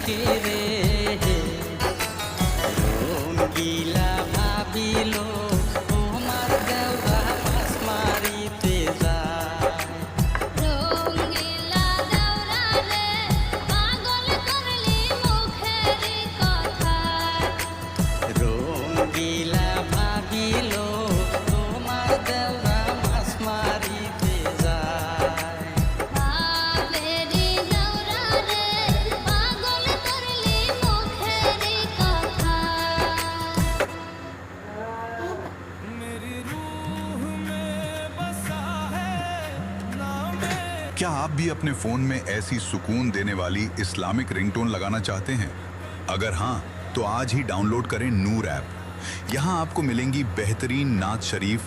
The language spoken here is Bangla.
দেখে রে রঙ্গিলা ভাবিল তোমার দেওয়া মাছ মারিতে যায়। রঙ্গিলা দেওরা রে পাগল করলি মুখের কথায়। রঙ্গিলা ভাবিল তোমার দেওয়া মাছ মারিতে যায়। বাবেরি দেওরা রে পাগল করলি মুখের কথায়। क्या आप भी अपने फोन में ऐसी सुकून देने वाली इस्लामिक रिंगटोन लगाना चाहते हैं? अगर हाँ, तो आज ही डाउनलोड करें नूर ऐप। यहाँ आपको मिलेंगी बेहतरीन नात शरीफ,